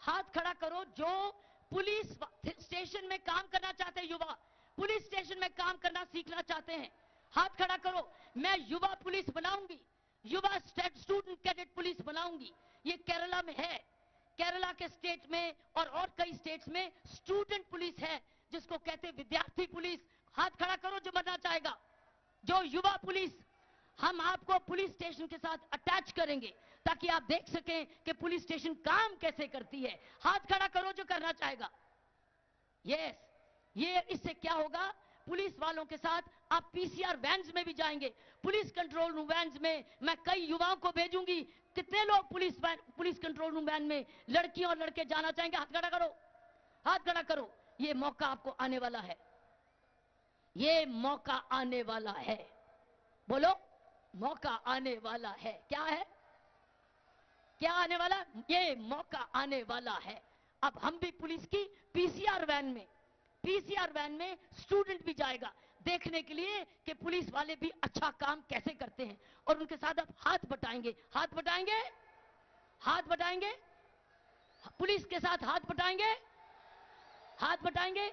हाथ खड़ा करो जो पुलिस स्टेशन में काम करना चाहते हैं, युवा पुलिस स्टेशन में काम करना सीखना चाहते हैं। हाथ खड़ा करो। मैं युवा पुलिस बनाऊंगी, युवा स्टूडेंट कैडेट पुलिस बनाऊंगी। ये केरला में है, केरला के स्टेट में और कई स्टेट्स में स्टूडेंट पुलिस है, जिसको कहते हैं विद्यार्थी पुलिस। हाथ खड़ा करो जो बनना चाहेगा, जो युवा पुलिस। हम आपको पुलिस स्टेशन के साथ अटैच करेंगे ताकि आप देख सकें कि पुलिस स्टेशन काम कैसे करती है। हाथ खड़ा करो जो करना चाहेगा। यस, ये इससे क्या होगा, पुलिस वालों के साथ आप पीसीआर वैन्स में भी जाएंगे। पुलिस कंट्रोल रूम वैन्स में मैं कई युवाओं को भेजूंगी। कितने लोग पुलिस कंट्रोल रूम वैन में लड़कियां और लड़के जाना चाहेंगे? हाथ खड़ा करो, हाथ खड़ा करो। ये मौका आपको आने वाला है, ये मौका आने वाला है। बोलो, मौका आने वाला है। क्या है? क्या आने वाला? ये मौका आने वाला है। अब हम भी पुलिस की पीसीआर वैन में स्टूडेंट भी जाएगा देखने के लिए कि पुलिस वाले भी अच्छा काम कैसे करते हैं, और उनके साथ आप हाथ बटाएंगे, हाथ बटाएंगे, हाथ बटाएंगे, पुलिस के साथ हाथ बटाएंगे, हाथ बटाएंगे।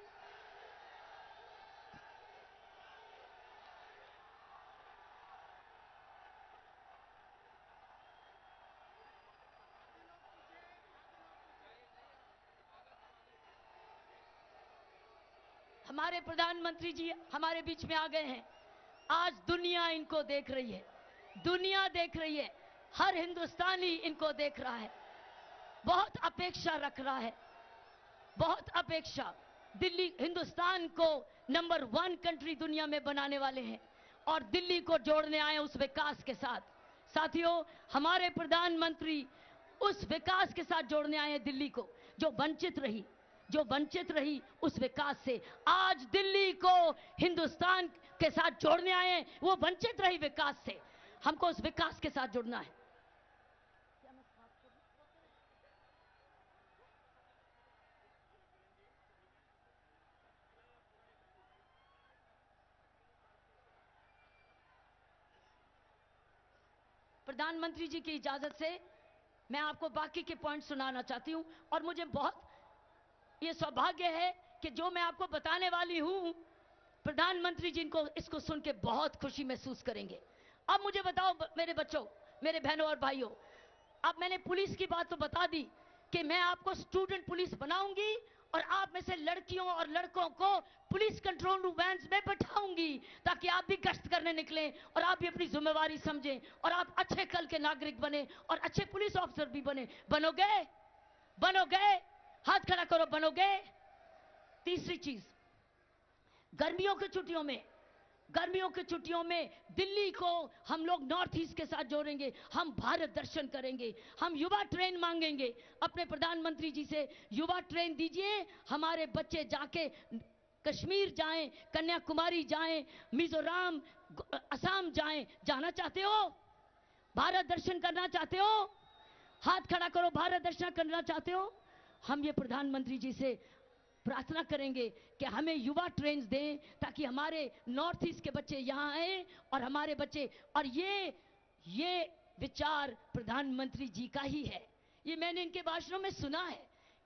हमारे प्रधानमंत्री जी हमारे बीच में आ गए हैं। आज दुनिया इनको देख रही है, दुनिया देख रही है, हर हिंदुस्तानी इनको देख रहा है, बहुत अपेक्षा रख रहा है, बहुत अपेक्षा। दिल्ली, हिंदुस्तान को नंबर 1 कंट्री दुनिया में बनाने वाले हैं और दिल्ली को जोड़ने आए उस विकास के साथ। साथियों, हमारे प्रधानमंत्री उस विकास के साथ जोड़ने आए हैं दिल्ली को, जो वंचित रही उस विकास से। आज दिल्ली को हिंदुस्तान के साथ जोड़ने आए हैं, वो वंचित रही विकास से। हमको उस विकास के साथ जुड़ना है। प्रधानमंत्री जी की इजाजत से मैं आपको बाकी के पॉइंट सुनाना चाहती हूं, और मुझे बहुत ये सौभाग्य है कि जो मैं आपको बताने वाली हूं, प्रधानमंत्री जी इनको इसको सुन के बहुत खुशी महसूस करेंगे। अब मुझे बताओ मेरे बच्चों, मेरे बहनों और भाइयों, अब मैंने पुलिस की बात तो बता दी कि मैं आपको स्टूडेंट पुलिस बनाऊंगी और आप में से लड़कियों और लड़कों को पुलिस कंट्रोल रूम वैन्स में बैठाऊंगी ताकि आप भी गश्त करने निकलें और आप भी अपनी जिम्मेवारी समझें और आप अच्छे कल के नागरिक बने और अच्छे पुलिस ऑफिसर भी बने। बनोगे? बनोगे? हाथ खड़ा करो, बनोगे? तीसरी चीज, गर्मियों की छुट्टियों में दिल्ली को हम लोग नॉर्थ ईस्ट के साथ जोड़ेंगे। हम भारत दर्शन करेंगे, हम युवा ट्रेन मांगेंगे अपने प्रधानमंत्री जी से। युवा ट्रेन दीजिए, हमारे बच्चे जाके कश्मीर जाएं, कन्याकुमारी जाएं, मिजोरम, असम जाएं। जाना चाहते हो? भारत दर्शन करना चाहते हो? हाथ खड़ा करो, भारत दर्शन करना चाहते हो? हम ये प्रधानमंत्री जी से प्रार्थना करेंगे कि हमें युवा ट्रेन्स दें ताकि हमारे नॉर्थ ईस्ट के बच्चे यहां आए और हमारे बच्चे। और ये विचार प्रधानमंत्री जी का ही है, ये मैंने इनके भाषणों में सुना है,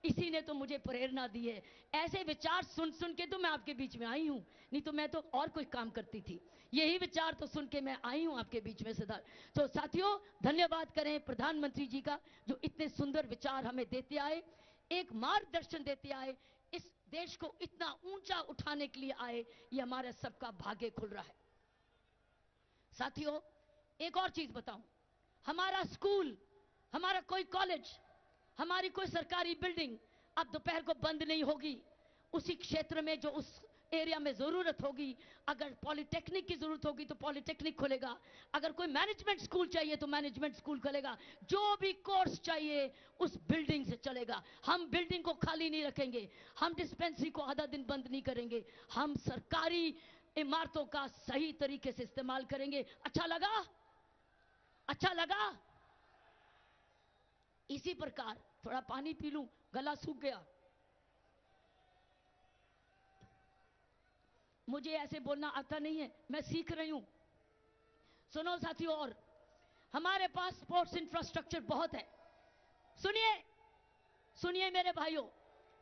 इसी ने तो मुझे प्रेरणा दी है। ऐसे विचार सुन सुन के तो मैं आपके बीच में आई हूं, नहीं तो मैं तो और कोई काम करती थी। यही विचार तो सुन के मैं आई हूं आपके बीच में सदा। तो साथियों, धन्यवाद करें प्रधानमंत्री जी का, जो इतने सुंदर विचार हमें देते आए, एक मार्गदर्शन देते आए, इस देश को इतना ऊंचा उठाने के लिए आए। ये हमारा सबका भाग्य खुल रहा है। साथियों, एक और चीज बताऊं, हमारा स्कूल, हमारा कोई कॉलेज, हमारी कोई सरकारी बिल्डिंग अब दोपहर को बंद नहीं होगी। उसी क्षेत्र में, जो उस एरिया में जरूरत होगी, अगर पॉलिटेक्निक की जरूरत होगी तो पॉलिटेक्निक खुलेगा, अगर कोई मैनेजमेंट स्कूल चाहिए तो मैनेजमेंट स्कूल खुलेगा। जो भी कोर्स चाहिए उस बिल्डिंग से चलेगा। हम बिल्डिंग को खाली नहीं रखेंगे, हम डिस्पेंसरी को आधा दिन बंद नहीं करेंगे, हम सरकारी इमारतों का सही तरीके से इस्तेमाल करेंगे। अच्छा लगा? अच्छा लगा? इसी प्रकार, थोड़ा पानी पी लूं, गला सूख गया। मुझे ऐसे बोलना आता नहीं है, मैं सीख रही हूं। सुनो साथियों, और हमारे पास स्पोर्ट्स इंफ्रास्ट्रक्चर बहुत है। सुनिए, सुनिए मेरे भाइयों,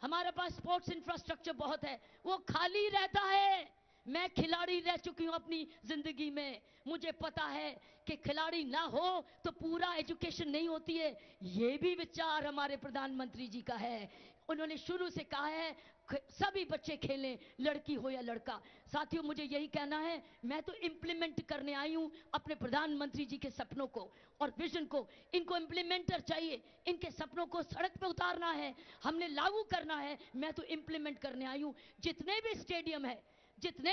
हमारे पास स्पोर्ट्स इंफ्रास्ट्रक्चर बहुत है, वो खाली रहता है। मैं खिलाड़ी रह चुकी हूं अपनी जिंदगी में, मुझे पता है कि खिलाड़ी ना हो तो पूरा एजुकेशन नहीं होती है। ये भी विचार हमारे प्रधानमंत्री जी का है। उन्होंने शुरू से कहा है सभी बच्चे खेलें, लड़की हो या लड़का। साथियों, मुझे यही कहना है, मैं तो इंप्लीमेंट करने आई हूं अपने प्रधानमंत्री जी के सपनों को और विजन को। इनको इंप्लीमेंटर चाहिए, इनके सपनों को सड़क पे उतारना है, हमने लागू करना है। मैं तो इंप्लीमेंट करने आई हूं। जितने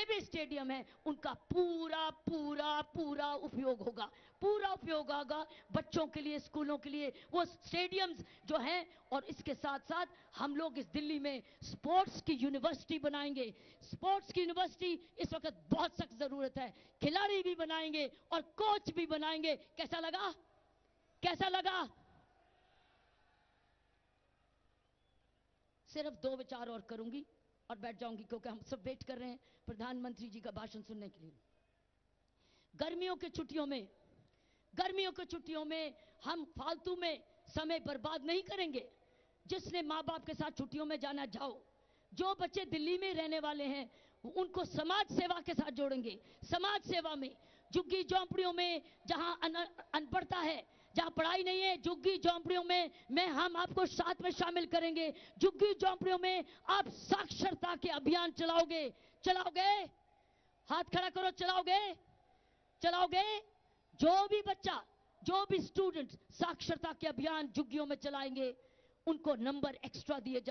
भी स्टेडियम है उनका पूरा पूरा पूरा उपयोग होगा, पूरा उपयोग होगा बच्चों के लिए, स्कूलों के लिए, वो स्टेडियम्स जो हैं। और इसके साथ साथ हम लोग इस दिल्ली में स्पोर्ट्स की यूनिवर्सिटी बनाएंगे। स्पोर्ट्स की यूनिवर्सिटी इस वक्त बहुत सख्त जरूरत है। खिलाड़ी भी बनाएंगे और कोच भी बनाएंगे। कैसा लगा? कैसा लगा? सिर्फ 2 विचार और करूंगी और बैठ जाऊंगी, क्योंकि हम सब वेट कर रहे हैं प्रधानमंत्री जी का भाषण सुनने के लिए। गर्मियों की छुट्टियों में हम फालतू में समय बर्बाद नहीं करेंगे। जिसने माँ बाप के साथ छुट्टियों में जाना, जाओ। जो बच्चे दिल्ली में रहने वाले हैं उनको समाज सेवा के साथ जोड़ेंगे। समाज सेवा में, झुग्गी झोंपड़ियों में जहां अनपढ़ता है, जहां पढ़ाई नहीं है, झुग्गी झोंपड़ियों में हम आपको साथ में शामिल करेंगे। झुग्गी झोंपड़ियों में आप साक्षरता के अभियान चलाओगे? हाथ खड़ा करो, चलाओगे? जो भी बच्चा, जो भी स्टूडेंट साक्षरता के अभियान झुग्गियों में चलाएंगे, उनको नंबर एक्स्ट्रा दिए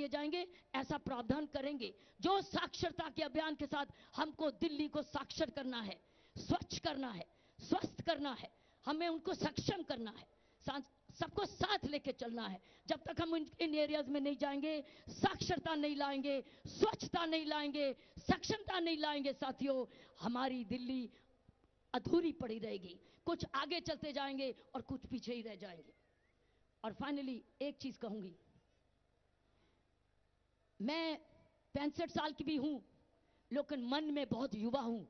जाएंगे। ऐसा प्रावधान करेंगे। जो साक्षरता के अभियान के साथ हमको दिल्ली को साक्षर करना है, स्वच्छ करना है, स्वस्थ करना है, हमें उनको सक्षम करना है, सबको साथ लेके चलना है। जब तक हम इन एरियाज में नहीं जाएंगे, साक्षरता नहीं लाएंगे, स्वच्छता नहीं लाएंगे, सक्षमता नहीं लाएंगे, साथियों, हमारी दिल्ली अधूरी पड़ी रहेगी। कुछ आगे चलते जाएंगे और कुछ पीछे ही रह जाएंगे। और फाइनली एक चीज कहूंगी, मैं 65 साल की भी हूं, लेकिन मन में बहुत युवा हूं।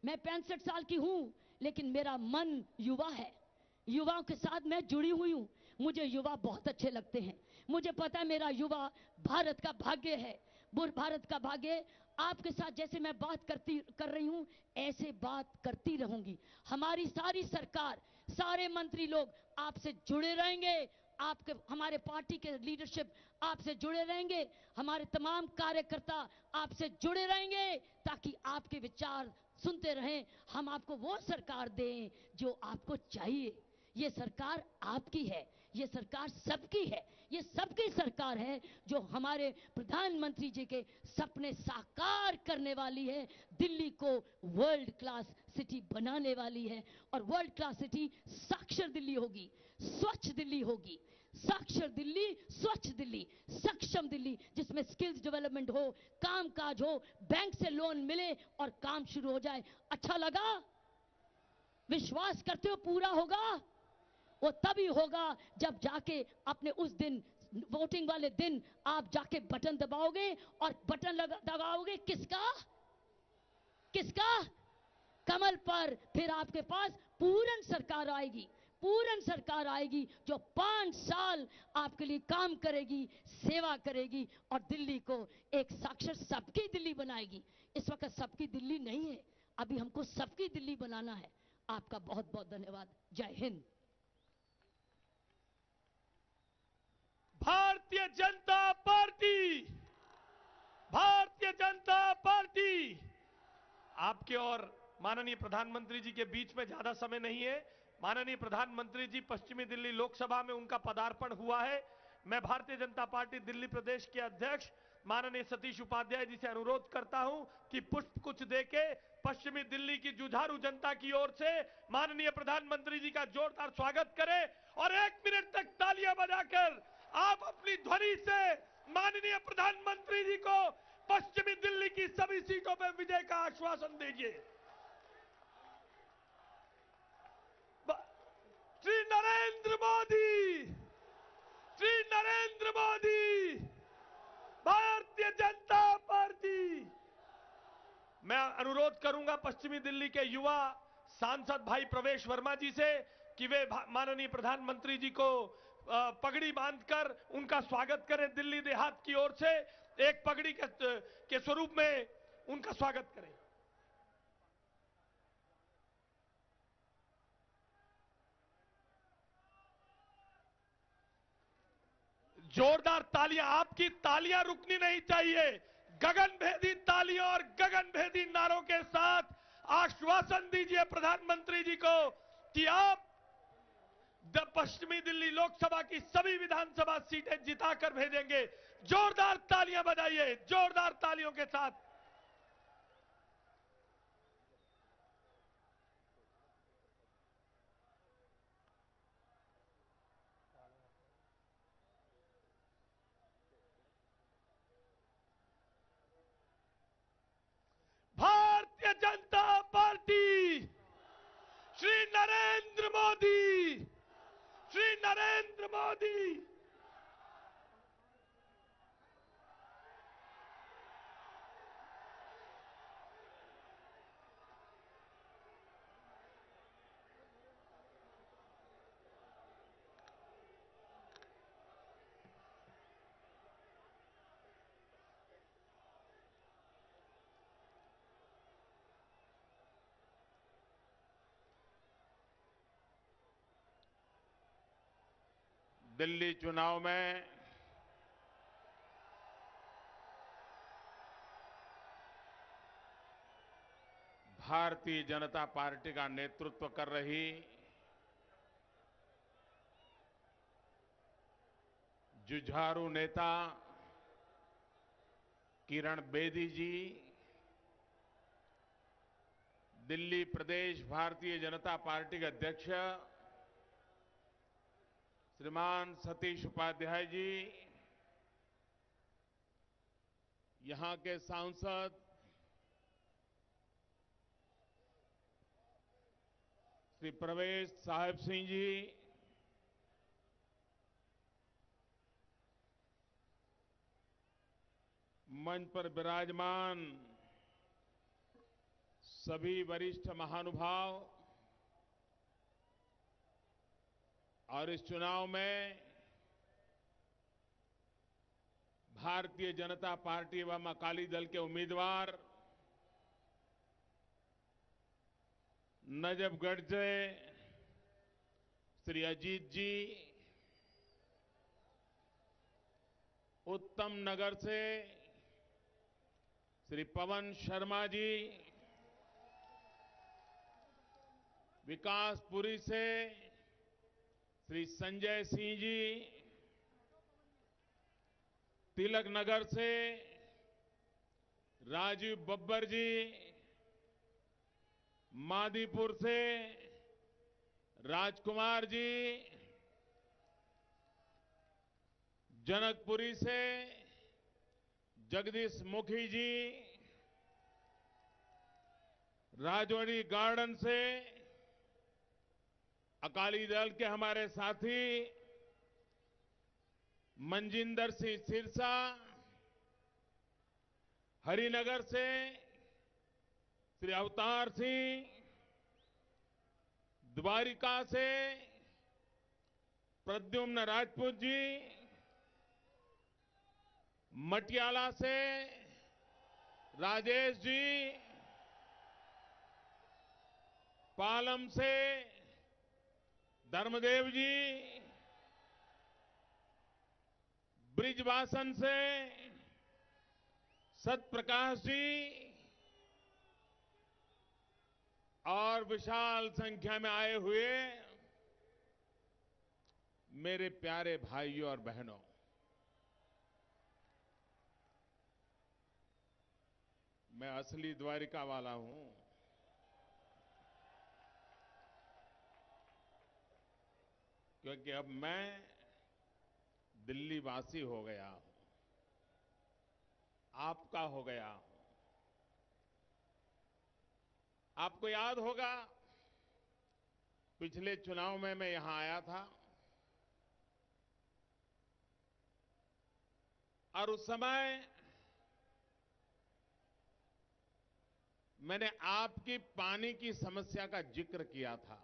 मैं 65 साल की हूं, लेकिन मेरा मन युवा है। युवाओं के साथ मैं जुड़ी हुई हूं। मुझे युवा बहुत अच्छे लगते हैं। मुझे पता है मेरा युवा भारत का भाग्य है, भारत का भाग्य। आपके साथ जैसे मैं बात कर रही हूं, ऐसे बात करती रहूंगी। हमारी सारी सरकार, सारे मंत्री लोग आपसे जुड़े रहेंगे। हमारे पार्टी के लीडरशिप आपसे जुड़े रहेंगे। हमारे तमाम कार्यकर्ता आपसे जुड़े रहेंगे, ताकि आपके विचार सुनते रहें। हम आपको वो सरकार दें जो आपको चाहिए। ये सरकार आपकी है, ये सरकार सबकी है, ये सबकी सरकार है, जो हमारे प्रधानमंत्री जी के सपने साकार करने वाली है। दिल्ली को वर्ल्ड क्लास सिटी बनाने वाली है। और वर्ल्ड क्लास सिटी साक्षर दिल्ली होगी, स्वच्छ दिल्ली होगी। साक्षर दिल्ली, स्वच्छ दिल्ली, सक्षम दिल्ली, जिसमें स्किल्स डेवलपमेंट हो, कामकाज हो, बैंक से लोन मिले और काम शुरू हो जाए। अच्छा लगा? विश्वास करते हो पूरा होगा? वो तभी होगा जब जाके अपने उस दिन, वोटिंग वाले दिन, आप जाके बटन दबाओगे। और बटन दबाओगे किसका? कमल पर। फिर आपके पास पूर्ण सरकार आएगी, जो 5 साल आपके लिए काम करेगी, सेवा करेगी और दिल्ली को एक साक्षर सबकी दिल्ली बनाएगी। इस वक्त सबकी दिल्ली नहीं है, अभी हमको सबकी दिल्ली बनाना है। आपका बहुत बहुत धन्यवाद। जय हिंद। भारतीय जनता पार्टी आपके और माननीय प्रधानमंत्री जी के बीच में ज्यादा समय नहीं है। माननीय प्रधानमंत्री जी पश्चिमी दिल्ली लोकसभा में उनका पदार्पण हुआ है। मैं भारतीय जनता पार्टी दिल्ली प्रदेश के अध्यक्ष माननीय सतीश उपाध्याय जी से अनुरोध करता हूं कि पुष्प कुछ देके पश्चिमी दिल्ली की जुझारू जनता की ओर से माननीय प्रधानमंत्री जी का जोरदार स्वागत करें। और 1 मिनट तक तालियां बजाकर आप अपनी ध्वनि से माननीय प्रधानमंत्री जी को पश्चिमी दिल्ली की सभी सीटों पर विजय का आश्वासन दीजिए। श्री नरेंद्र मोदी, भारतीय जनता पार्टी। मैं अनुरोध करूंगा पश्चिमी दिल्ली के युवा सांसद भाई प्रवेश वर्मा जी से कि वे माननीय प्रधानमंत्री जी को पगड़ी बांधकर उनका स्वागत करें। दिल्ली देहात की ओर से एक पगड़ी के स्वरूप में उनका स्वागत करें। जोरदार तालियां, आपकी तालियां रुकनी नहीं चाहिए। गगनभेदी तालियों और गगनभेदी नारों के साथ आश्वासन दीजिए प्रधानमंत्री जी को कि आप पश्चिमी दिल्ली लोकसभा की सभी विधानसभा सीटें जिताकर भेजेंगे। जोरदार तालियां बजाइए, जोरदार तालियों के साथ। भारतीय जनता पार्टी, श्री नरेंद्र मोदी, श्री नरेंद्र मोदी। दिल्ली चुनाव में भारतीय जनता पार्टी का नेतृत्व कर रही जुझारू नेता किरण बेदी जी, दिल्ली प्रदेश भारतीय जनता पार्टी के अध्यक्ष श्रीमान सतीश उपाध्याय जी, यहां के सांसद श्री प्रवेश साहिब सिंह जी, मंच पर विराजमान सभी वरिष्ठ महानुभाव और इस चुनाव में भारतीय जनता पार्टी एवं अकाली दल के उम्मीदवार नजफगढ़ से श्री अजीत जी, उत्तम नगर से श्री पवन शर्मा जी, विकासपुरी से श्री संजय सिंह जी, तिलक नगर से राजीव बब्बर जी, मादीपुर से राजकुमार जी, जनकपुरी से जगदीश मुखी जी, राजौरी गार्डन से अकाली दल के हमारे साथी मनजिंदर सिंह सिरसा, हरिनगर से श्री अवतार सिंह, द्वारिका से प्रद्युम्न राजपूत जी, मटियाला से राजेश जी, पालम से धर्मदेव जी, ब्रिजवासन से सतप्रकाश जी और विशाल संख्या में आए हुए मेरे प्यारे भाइयों और बहनों, मैं असली द्वारिका वाला हूं। क्योंकि अब मैं दिल्ली वासी हो गया हूं, आपका हो गया हूं। आपको याद होगा पिछले चुनाव में मैं यहां आया था और उस समय मैंने आपकी पानी की समस्या का जिक्र किया था,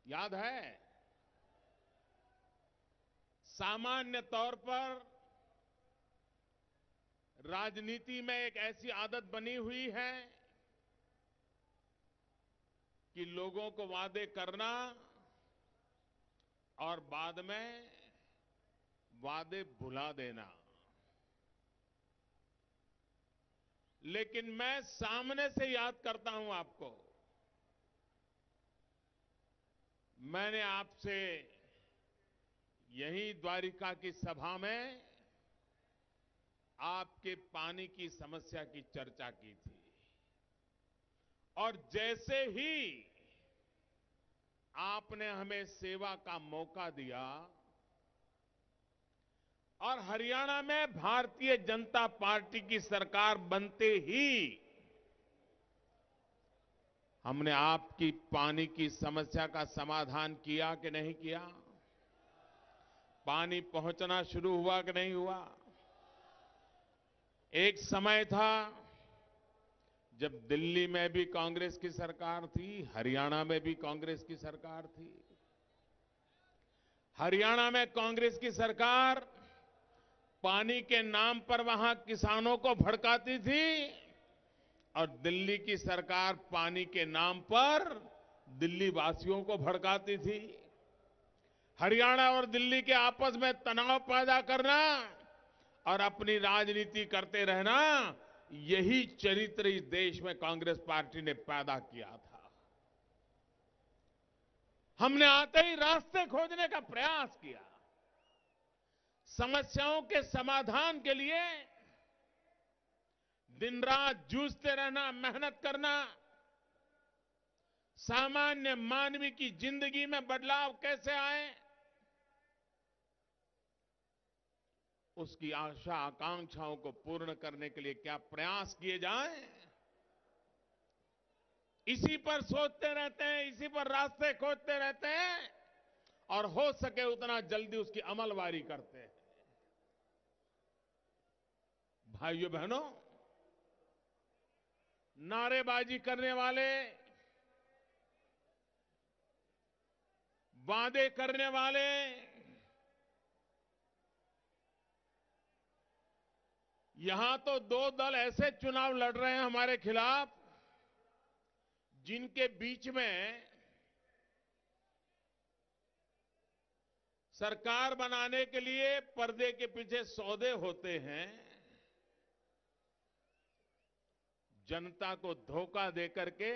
याद है? सामान्य तौर पर राजनीति में एक ऐसी आदत बनी हुई है कि लोगों को वादे करना और बाद में वादे भुला देना। लेकिन मैं सामने से याद करता हूं आपको। मैंने आपसे यही द्वारिका की सभा में आपके पानी की समस्या की चर्चा की थी और जैसे ही आपने हमें सेवा का मौका दिया और हरियाणा में भारतीय जनता पार्टी की सरकार बनते ही हमने आपकी पानी की समस्या का समाधान किया कि नहीं किया? पानी पहुंचना शुरू हुआ कि नहीं हुआ? एक समय था जब दिल्ली में भी कांग्रेस की सरकार थी, हरियाणा में भी कांग्रेस की सरकार थी। हरियाणा में कांग्रेस की सरकार पानी के नाम पर वहां किसानों को भड़काती थी और दिल्ली की सरकार पानी के नाम पर दिल्ली वासियों को भड़काती थी। हरियाणा और दिल्ली के आपस में तनाव पैदा करना और अपनी राजनीति करते रहना, यही चरित्र इस देश में कांग्रेस पार्टी ने पैदा किया था। हमने आते ही रास्ते खोजने का प्रयास किया, समस्याओं के समाधान के लिए दिन रात जूझते रहना, मेहनत करना, सामान्य मानव की जिंदगी में बदलाव कैसे आए, उसकी आशा आकांक्षाओं को पूर्ण करने के लिए क्या प्रयास किए जाएं, इसी पर सोचते रहते हैं, इसी पर रास्ते खोजते रहते हैं और हो सके उतना जल्दी उसकी अमलवारी करते हैं। भाइयों बहनों, नारेबाजी करने वाले, वादे करने वाले यहां तो दो दल ऐसे चुनाव लड़ रहे हैं हमारे खिलाफ जिनके बीच में सरकार बनाने के लिए पर्दे के पीछे सौदे होते हैं। जनता को धोखा देकर के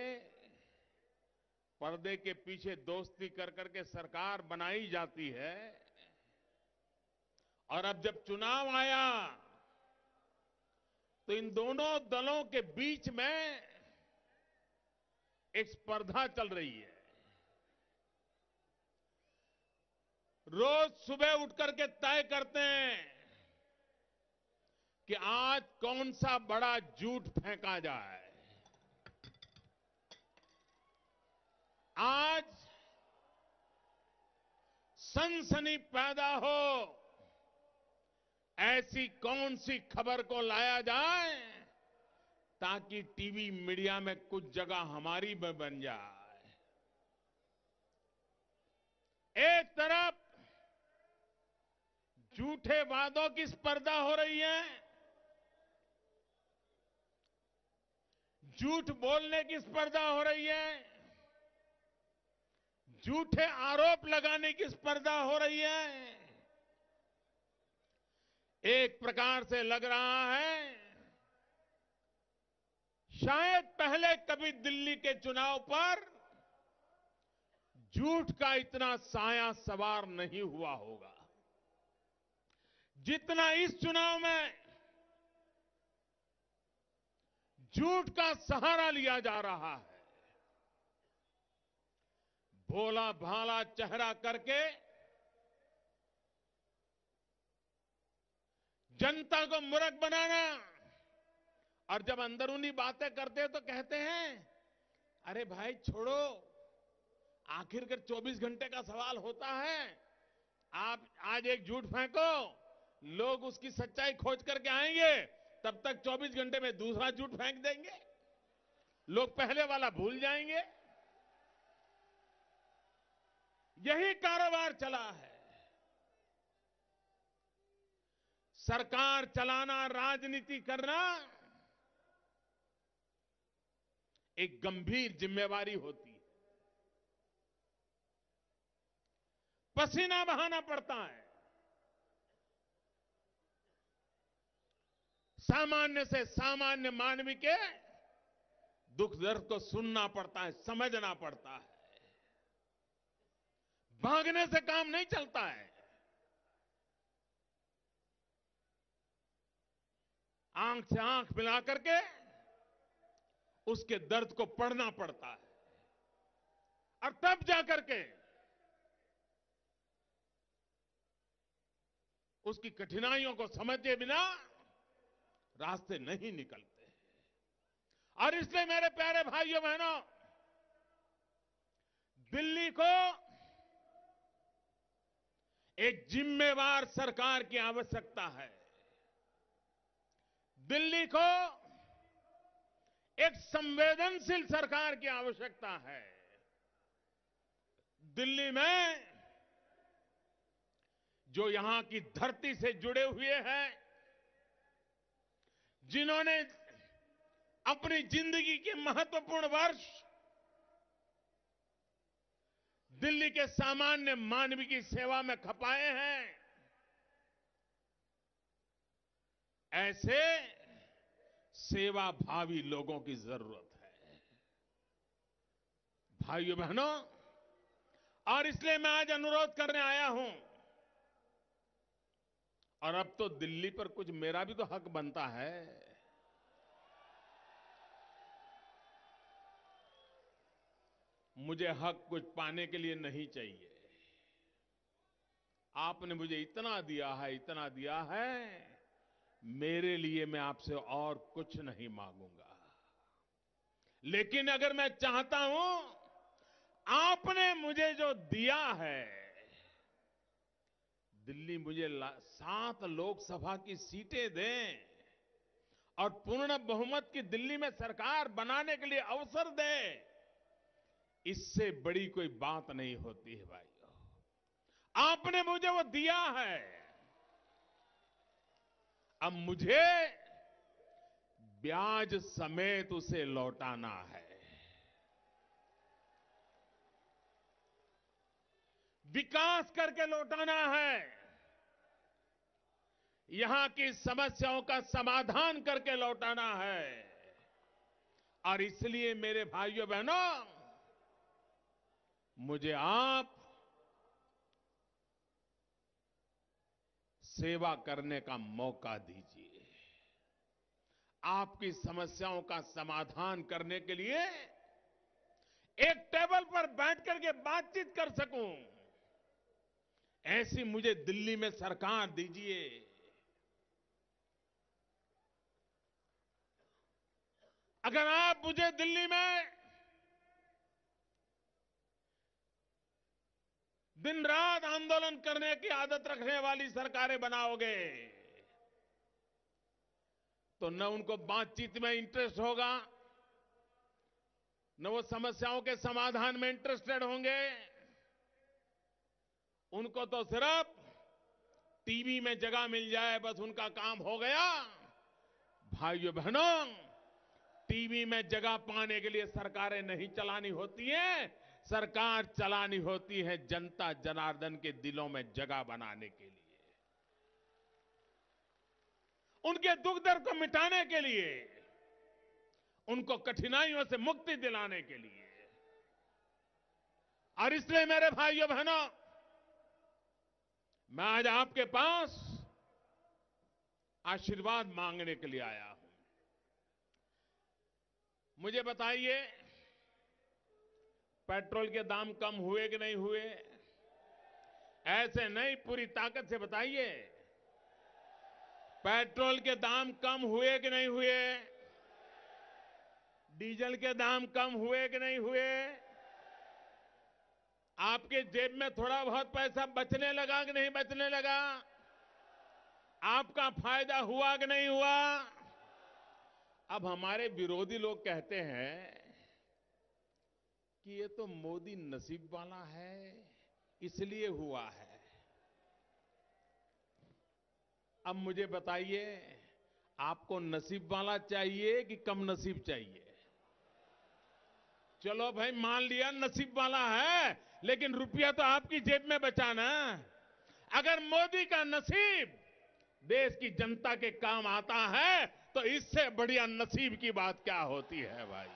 पर्दे के पीछे दोस्ती कर करके सरकार बनाई जाती है और अब जब चुनाव आया तो इन दोनों दलों के बीच में एक स्पर्धा चल रही है। रोज सुबह उठ करके तय करते हैं कि आज कौन सा बड़ा झूठ फेंका जाए, आज सनसनी पैदा हो, ऐसी कौन सी खबर को लाया जाए ताकि टीवी मीडिया में कुछ जगह हमारी में बन जाए। एक तरफ झूठे वादों की स्पर्धा हो रही है, झूठ बोलने की स्पर्धा हो रही है, झूठे आरोप लगाने की स्पर्धा हो रही है। एक प्रकार से लग रहा है शायद पहले कभी दिल्ली के चुनाव पर झूठ का इतना साया सवार नहीं हुआ होगा जितना इस चुनाव में झूठ का सहारा लिया जा रहा है। भोला भाला चेहरा करके जनता को मूर्ख बनाना और जब अंदरूनी बातें करते हैं तो कहते हैं अरे भाई छोड़ो, आखिरकार 24 घंटे का सवाल होता है, आप आज एक झूठ फेंको, लोग उसकी सच्चाई खोज करके आएंगे, तब तक 24 घंटे में दूसरा झूठ फेंक देंगे, लोग पहले वाला भूल जाएंगे। यही कारोबार चला है। सरकार चलाना, राजनीति करना एक गंभीर जिम्मेवारी होती है। पसीना बहाना पड़ता है, सामान्य से सामान्य मानवी के दुख दर्द को सुनना पड़ता है, समझना पड़ता है। भागने से काम नहीं चलता है। आंख से आंख मिला करके उसके दर्द को पढ़ना पड़ता है और तब जाकर के उसकी कठिनाइयों को समझे बिना रास्ते नहीं निकलते। और इसलिए मेरे प्यारे भाइयों बहनों, दिल्ली को एक जिम्मेवार सरकार की आवश्यकता है। दिल्ली को एक संवेदनशील सरकार की आवश्यकता है। दिल्ली में जो यहां की धरती से जुड़े हुए हैं, जिन्होंने अपनी जिंदगी के महत्वपूर्ण वर्ष दिल्ली के सामान्य मानवी की सेवा में खपाए हैं, ऐसे सेवाभावी लोगों की जरूरत है। भाइयों बहनों, और इसलिए मैं आज अनुरोध करने आया हूं, और अब तो दिल्ली पर कुछ मेरा भी तो हक बनता है। मुझे हक कुछ पाने के लिए नहीं चाहिए। आपने मुझे इतना दिया है, इतना दिया है, मेरे लिए मैं आपसे और कुछ नहीं मांगूंगा। लेकिन अगर मैं चाहता हूं, आपने मुझे जो दिया है, दिल्ली मुझे 7 लोकसभा की सीटें दें और पूर्ण बहुमत की दिल्ली में सरकार बनाने के लिए अवसर दे, इससे बड़ी कोई बात नहीं होती है भाइयों। आपने मुझे वो दिया है, अब मुझे ब्याज समेत उसे लौटाना है। विकास करके लौटाना है। यहां की समस्याओं का समाधान करके लौटाना है। और इसलिए मेरे भाइयों बहनों, मुझे आप सेवा करने का मौका दीजिए। आपकी समस्याओं का समाधान करने के लिए एक टेबल पर बैठ करके बातचीत कर सकूं, ऐसी मुझे दिल्ली में सरकार दीजिए। अगर आप मुझे दिल्ली में दिन रात आंदोलन करने की आदत रखने वाली सरकारें बनाओगे, तो न उनको बातचीत में इंटरेस्ट होगा, न वो समस्याओं के समाधान में इंटरेस्टेड होंगे। उनको तो सिर्फ टीवी में जगह मिल जाए, बस उनका काम हो गया। भाइयों बहनों, टीवी में जगह पाने के लिए सरकारें नहीं चलानी होती है, सरकार चलानी होती है जनता जनार्दन के दिलों में जगह बनाने के लिए, उनके दुख दर्द को मिटाने के लिए, उनको कठिनाइयों से मुक्ति दिलाने के लिए। और इसलिए मेरे भाइयों बहनों, मैं आज आपके पास आशीर्वाद मांगने के लिए आया हूं। मुझे बताइए, पेट्रोल के दाम कम हुए कि नहीं हुए? ऐसे नहीं, पूरी ताकत से बताइए, पेट्रोल के दाम कम हुए कि नहीं हुए? डीजल के दाम कम हुए कि नहीं हुए? आपके जेब में थोड़ा बहुत पैसा बचने लगा कि नहीं बचने लगा? आपका फायदा हुआ कि नहीं हुआ? अब हमारे विरोधी लोग कहते हैं कि ये तो मोदी नसीब वाला है, इसलिए हुआ है। अब मुझे बताइए, आपको नसीब वाला चाहिए कि कम नसीब चाहिए? चलो भाई, मान लिया नसीब वाला है, लेकिन रुपया तो आपकी जेब में बचा ना। अगर मोदी का नसीब देश की जनता के काम आता है तो इससे बढ़िया नसीब की बात क्या होती है भाई?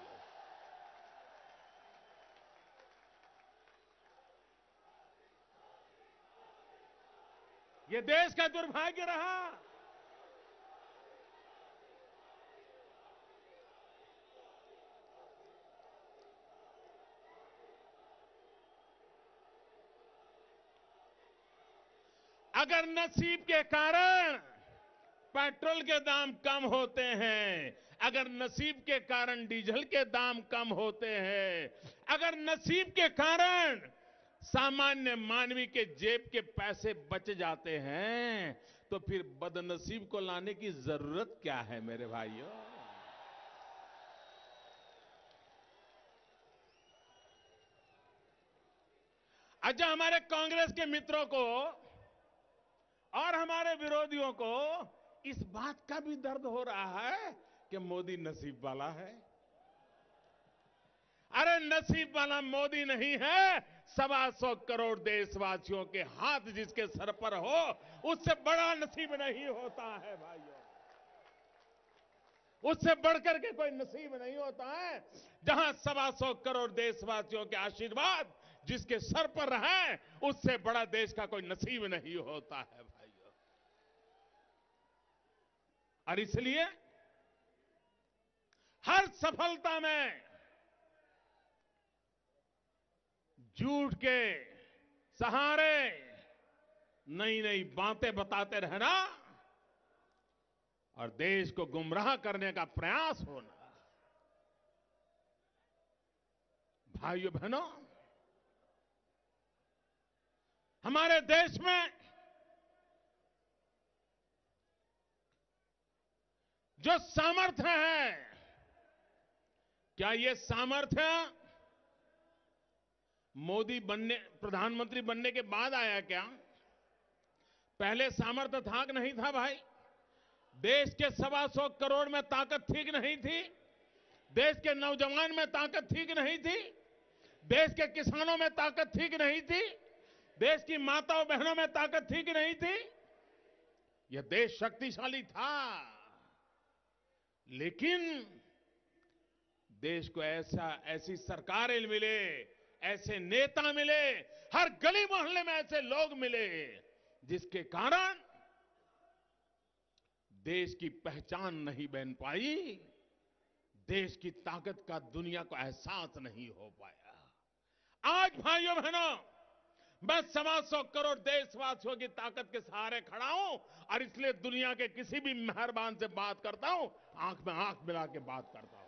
ये देश का दुर्भाग्य रहा। अगर नसीब के कारण पेट्रोल के दाम कम होते हैं, अगर नसीब के कारण डीजल के दाम कम होते हैं, अगर नसीब के कारण सामान्य मानवी के जेब के पैसे बच जाते हैं, तो फिर बदनसीब को लाने की जरूरत क्या है मेरे भाइयों? अच्छा, हमारे कांग्रेस के मित्रों को और हमारे विरोधियों को इस बात का भी दर्द हो रहा है कि मोदी नसीब वाला है। अरे नसीब वाला मोदी नहीं है, 125 करोड़ देशवासियों के हाथ जिसके सर पर हो, उससे बड़ा नसीब नहीं होता है भाइयों। उससे बढ़कर के कोई नसीब नहीं होता है। जहां 125 करोड़ देशवासियों के आशीर्वाद जिसके सर पर रहे, उससे बड़ा देश का कोई नसीब नहीं होता है भाइयों। और इसलिए हर सफलता में झूठ के सहारे नई नई बातें बताते रहना और देश को गुमराह करने का प्रयास होना, भाइयों बहनों, हमारे देश में जो सामर्थ्य है, क्या ये सामर्थ्य मोदी प्रधानमंत्री बनने के बाद आया क्या? पहले सामर्थ्य था कि नहीं था भाई? देश के 125 करोड़ में ताकत थी कि नहीं थी? देश के नौजवान में ताकत थी कि नहीं थी? देश के किसानों में ताकत थी कि नहीं थी? देश की माताओं बहनों में ताकत थी कि नहीं थी? यह देश शक्तिशाली था, लेकिन देश को ऐसी सरकारें मिले, ऐसे नेता मिले, हर गली मोहल्ले में ऐसे लोग मिले जिसके कारण देश की पहचान नहीं बन पाई, देश की ताकत का दुनिया को एहसास नहीं हो पाया। आज भाइयों बहनों, मैं 125 करोड़ देशवासियों की ताकत के सहारे खड़ा हूं और इसलिए दुनिया के किसी भी मेहरबान से बात करता हूं, आंख में आंख मिला के बात करता हूं।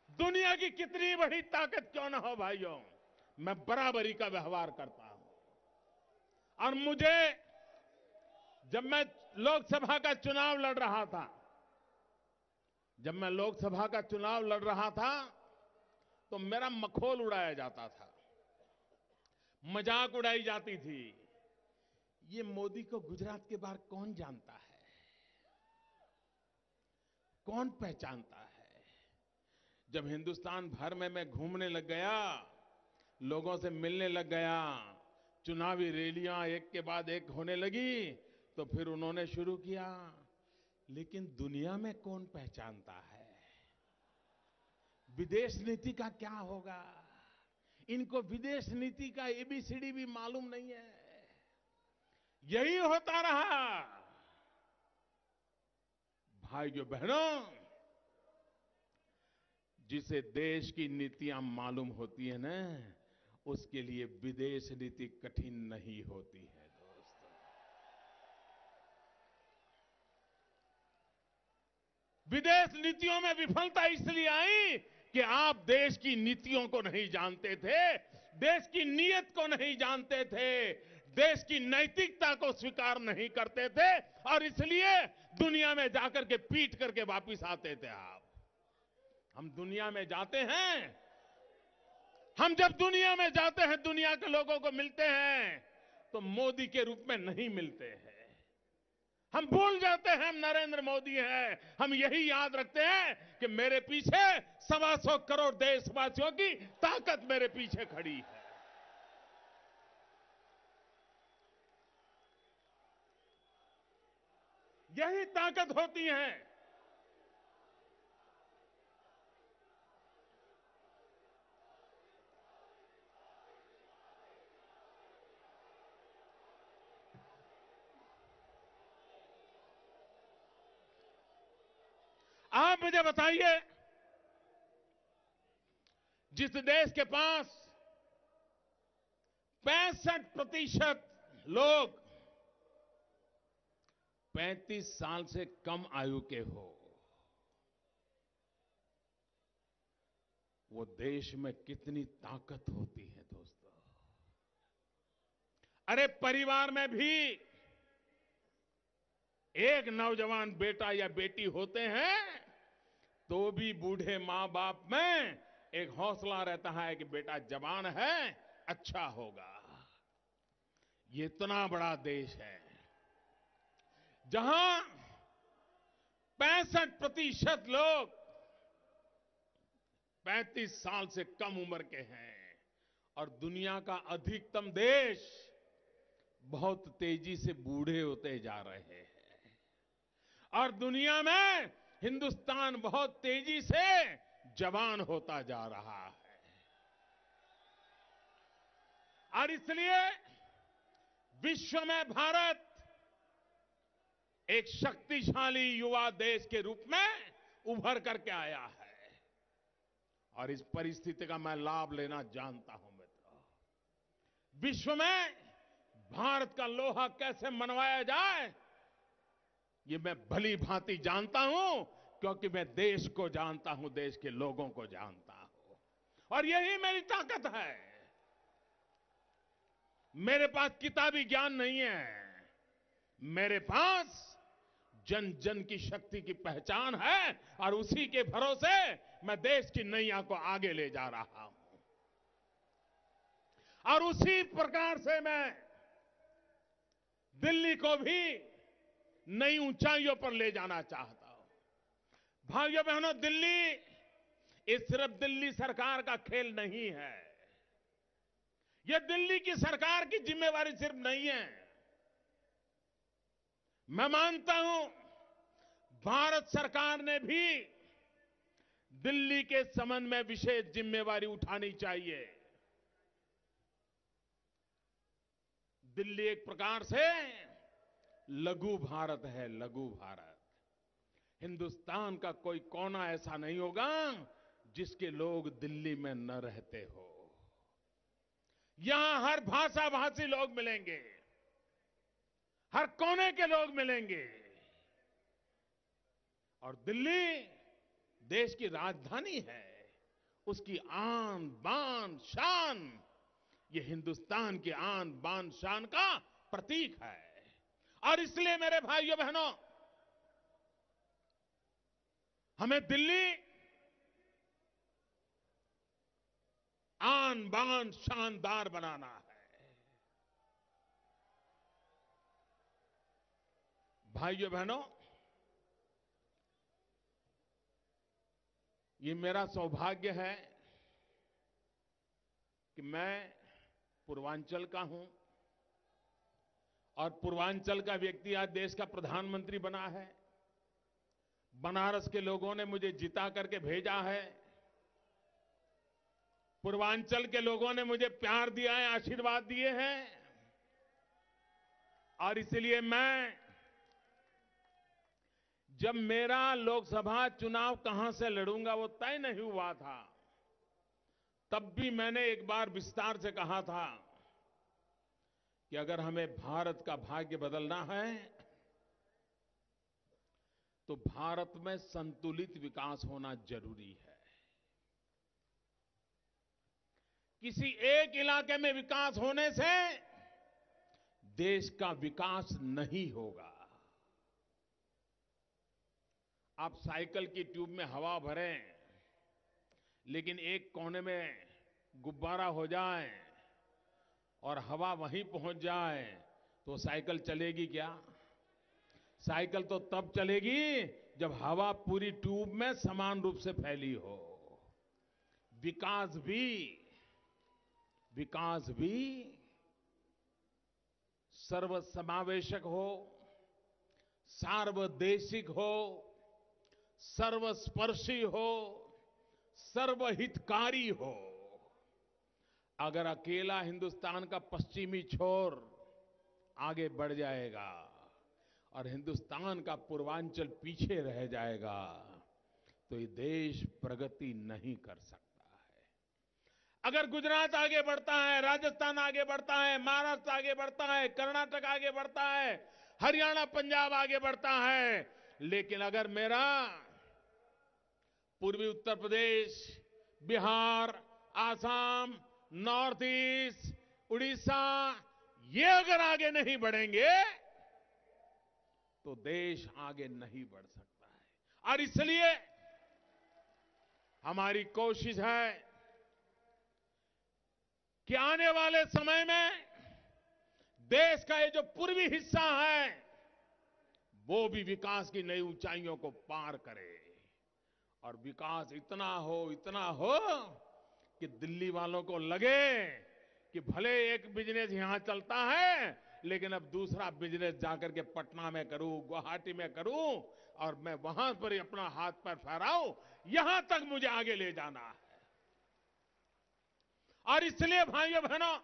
दुनिया की कितनी बड़ी ताकत क्यों ना हो भाइयों, मैं बराबरी का व्यवहार करता हूं। और मुझे, जब मैं लोकसभा का चुनाव लड़ रहा था, तो मेरा मखौल उड़ाया जाता था, मजाक उड़ाई जाती थी। ये मोदी को गुजरात के बाहर कौन जानता है, कौन पहचानता है? जब हिंदुस्तान भर में मैं घूमने लग गया, लोगों से मिलने लग गया, चुनावी रैलियां एक के बाद एक होने लगी, तो फिर उन्होंने शुरू किया, लेकिन दुनिया में कौन पहचानता है? विदेश नीति का क्या होगा? इनको विदेश नीति का एबीसीडी भी मालूम नहीं है। यही होता रहा। भाइयों बहनों, जिसे देश की नीतियां मालूम होती है ना, उसके लिए विदेश नीति कठिन नहीं होती है दोस्तों। विदेश नीतियों में विफलता इसलिए आई कि आप देश की नीतियों को नहीं जानते थे, देश की नीयत को नहीं जानते थे, देश की नैतिकता को स्वीकार नहीं करते थे, और इसलिए दुनिया में जाकर के पीट करके वापिस आते थे आप। हम दुनिया में जाते हैं, हम जब दुनिया में जाते हैं, दुनिया के लोगों को मिलते हैं, तो मोदी के रूप में नहीं मिलते हैं। हम भूल जाते हैं हम नरेंद्र मोदी हैं। हम यही याद रखते हैं कि मेरे पीछे 125 करोड़ देशवासियों की ताकत मेरे पीछे खड़ी है। यही ताकत होती है। आप मुझे बताइए, जिस देश के पास 65% लोग 35 साल से कम आयु के हो, वो देश में कितनी ताकत होती है दोस्तों। अरे परिवार में भी एक नौजवान बेटा या बेटी होते हैं तो भी बूढ़े मां बाप में एक हौसला रहता है कि बेटा जवान है, अच्छा होगा। ये इतना बड़ा देश है जहां 65% लोग 35 साल से कम उम्र के हैं और दुनिया का अधिकतम देश बहुत तेजी से बूढ़े होते जा रहे हैं और दुनिया में हिंदुस्तान बहुत तेजी से जवान होता जा रहा है। और इसलिए विश्व में भारत एक शक्तिशाली युवा देश के रूप में उभर करके आया है और इस परिस्थिति का मैं लाभ लेना जानता हूं मित्रों। विश्व में भारत का लोहा कैसे मनवाया जाए, ये मैं भली भांति जानता हूं, क्योंकि मैं देश को जानता हूं, देश के लोगों को जानता हूं और यही मेरी ताकत है। मेरे पास किताबी ज्ञान नहीं है, मेरे पास जन जन की शक्ति की पहचान है और उसी के भरोसे मैं देश की नैया को आगे ले जा रहा हूं और उसी प्रकार से मैं दिल्ली को भी नई ऊंचाइयों पर ले जाना चाहता हूं। भाइयों बहनों, दिल्ली ये सिर्फ दिल्ली सरकार का खेल नहीं है। यह दिल्ली की सरकार की जिम्मेवारी सिर्फ नहीं है। मैं मानता हूं भारत सरकार ने भी दिल्ली के संबंध में विशेष जिम्मेवारी उठानी चाहिए। दिल्ली एक प्रकार से लघु भारत है, लघु भारत। हिंदुस्तान का कोई कोना ऐसा नहीं होगा जिसके लोग दिल्ली में न रहते हो। यहां हर भाषा भाषी लोग मिलेंगे, हर कोने के लोग मिलेंगे और दिल्ली देश की राजधानी है। उसकी आन बान शान, ये हिंदुस्तान की आन बान शान का प्रतीक है। और इसलिए मेरे भाइयों बहनों, हमें दिल्ली आन बान शानदार बनाना है। भाइयों बहनों, ये मेरा सौभाग्य है कि मैं पूर्वांचल का हूं और पूर्वांचल का व्यक्ति आज देश का प्रधानमंत्री बना है। बनारस के लोगों ने मुझे जिता करके भेजा है। पूर्वांचल के लोगों ने मुझे प्यार दिया है, आशीर्वाद दिए हैं और इसलिए मैं, जब मेरा लोकसभा चुनाव कहां से लड़ूंगा वो तय नहीं हुआ था, तब भी मैंने एक बार विस्तार से कहा था कि अगर हमें भारत का भाग्य बदलना है तो भारत में संतुलित विकास होना जरूरी है। किसी एक इलाके में विकास होने से देश का विकास नहीं होगा। आप साइकिल की ट्यूब में हवा भरें, लेकिन एक कोने में गुब्बारा हो जाए और हवा वहीं पहुंच जाए तो साइकिल चलेगी क्या? साइकिल तो तब चलेगी जब हवा पूरी ट्यूब में समान रूप से फैली हो। विकास भी सर्वसमावेशक हो, सार्वदेशिक हो, सर्वस्पर्शी हो, सर्वहितकारी हो। अगर अकेला हिंदुस्तान का पश्चिमी छोर आगे बढ़ जाएगा और हिंदुस्तान का पूर्वांचल पीछे रह जाएगा तो ये देश प्रगति नहीं कर सकता है। अगर गुजरात आगे बढ़ता है, राजस्थान आगे बढ़ता है, महाराष्ट्र आगे बढ़ता है, कर्नाटक आगे बढ़ता है, हरियाणा पंजाब आगे बढ़ता है, लेकिन अगर मेरा पूर्वी उत्तर प्रदेश, बिहार, आसाम, नॉर्थ ईस्ट, उड़ीसा, ये अगर आगे नहीं बढ़ेंगे तो देश आगे नहीं बढ़ सकता है। और इसलिए हमारी कोशिश है कि आने वाले समय में देश का ये जो पूर्वी हिस्सा है वो भी विकास की नई ऊंचाइयों को पार करे और विकास इतना हो कि दिल्ली वालों को लगे कि भले एक बिजनेस यहां चलता है लेकिन अब दूसरा बिजनेस जाकर के पटना में करूं, गुवाहाटी में करूं और मैं वहां पर अपना हाथ पैर फहराऊं, यहां तक मुझे आगे ले जाना है। और इसलिए भाइयों बहनों,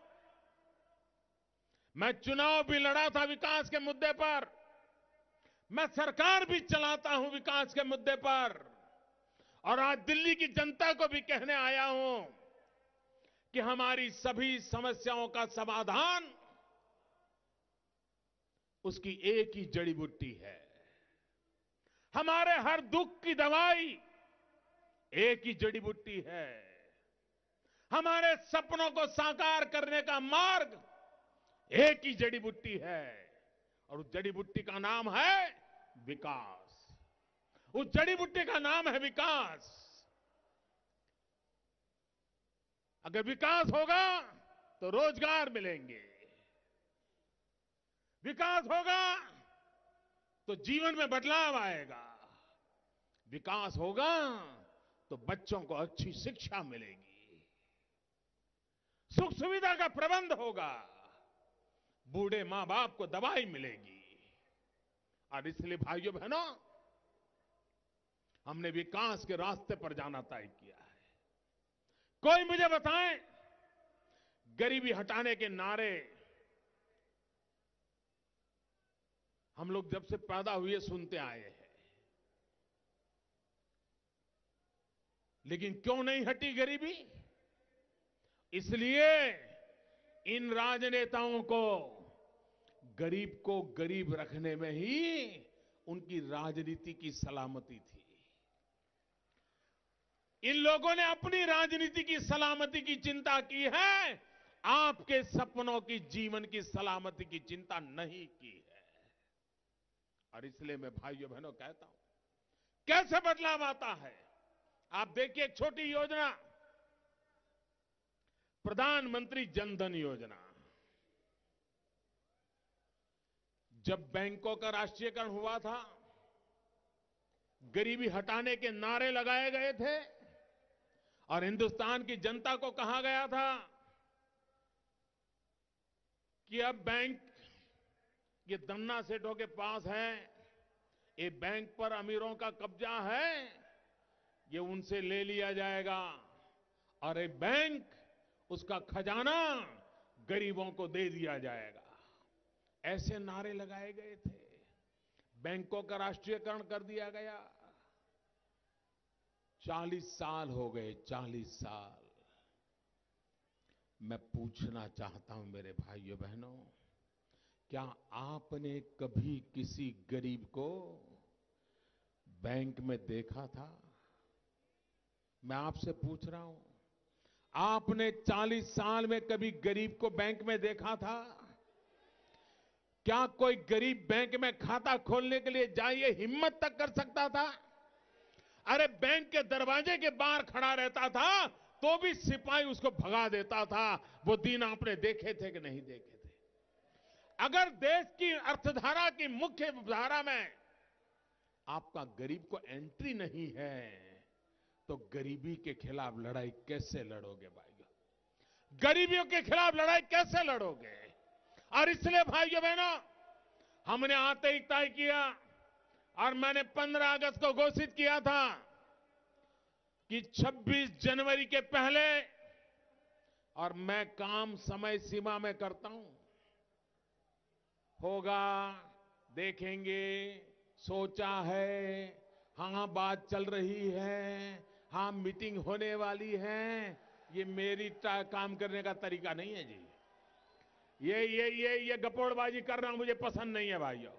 मैं चुनाव भी लड़ा था विकास के मुद्दे पर, मैं सरकार भी चलाता हूं विकास के मुद्दे पर, और आज दिल्ली की जनता को भी कहने आया हूं कि हमारी सभी समस्याओं का समाधान उसकी एक ही जड़ी बूटी है। हमारे हर दुख की दवाई एक ही जड़ी बूटी है। हमारे सपनों को साकार करने का मार्ग एक ही जड़ी बूटी है और उस जड़ी बूटी का नाम है विकास। उस जड़ी बूटी का नाम है विकास। अगर विकास होगा तो रोजगार मिलेंगे, विकास होगा तो जीवन में बदलाव आएगा, विकास होगा तो बच्चों को अच्छी शिक्षा मिलेगी, सुख सुविधा का प्रबंध होगा, बूढ़े मां बाप को दवाई मिलेगी। और इसलिए भाइयों बहनों, हमने विकास के रास्ते पर जाना तय किया है। कोई मुझे बताएं, गरीबी हटाने के नारे हम लोग जब से पैदा हुए सुनते आए हैं, लेकिन क्यों नहीं हटी गरीबी? इसलिए इन राजनेताओं को गरीब रखने में ही उनकी राजनीति की सलामती थी। इन लोगों ने अपनी राजनीति की सलामती की चिंता की है, आपके सपनों की, जीवन की सलामती की चिंता नहीं की है। और इसलिए मैं भाइयों बहनों कहता हूं, कैसे बदलाव आता है। आप देखिए, एक छोटी योजना, प्रधानमंत्री जन धन योजना। जब बैंकों का राष्ट्रीयकरण हुआ था, गरीबी हटाने के नारे लगाए गए थे और हिंदुस्तान की जनता को कहा गया था कि अब बैंक ये धन्ना सेठों के पास है, ये बैंक पर अमीरों का कब्जा है, ये उनसे ले लिया जाएगा और ये बैंक, उसका खजाना गरीबों को दे दिया जाएगा। ऐसे नारे लगाए गए थे। बैंकों का राष्ट्रीयकरण कर दिया गया। 40 साल हो गए, 40 साल। मैं पूछना चाहता हूं मेरे भाइयों बहनों, क्या आपने कभी किसी गरीब को बैंक में देखा था? मैं आपसे पूछ रहा हूं, आपने 40 साल में कभी गरीब को बैंक में देखा था? क्या कोई गरीब बैंक में खाता खोलने के लिए जाइए हिम्मत तक कर सकता था? अरे बैंक के दरवाजे के बाहर खड़ा रहता था तो भी सिपाही उसको भगा देता था। वो दिन आपने देखे थे कि नहीं देखे थे? अगर देश की अर्थधारा की मुख्य धारा में आपका गरीब को एंट्री नहीं है तो गरीबी के खिलाफ लड़ाई कैसे लड़ोगे भाइयों? गरीबियों के खिलाफ लड़ाई कैसे लड़ोगे? और इसलिए भाइयों बहनों, हमने आते ही तय किया और मैंने 15 अगस्त को घोषित किया था कि 26 जनवरी के पहले, और मैं काम समय सीमा में करता हूं, होगा, देखेंगे, सोचा है, हां बात चल रही है, हां मीटिंग होने वाली है, ये मेरी काम करने का तरीका नहीं है जी। ये गपोड़बाजी करना मुझे पसंद नहीं है भाइयों।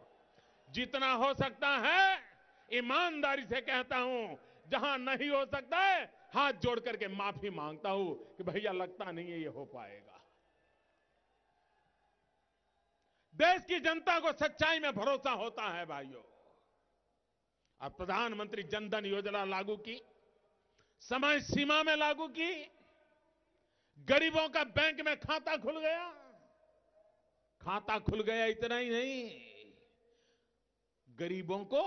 जितना हो सकता है ईमानदारी से कहता हूं, जहां नहीं हो सकता है हाथ जोड़ करके माफी मांगता हूं कि भैया लगता नहीं है ये हो पाएगा। देश की जनता को सच्चाई में भरोसा होता है भाइयों। और प्रधानमंत्री जनधन योजना लागू की, समय सीमा में लागू की, गरीबों का बैंक में खाता खुल गया। खाता खुल गया इतना ही नहीं, गरीबों को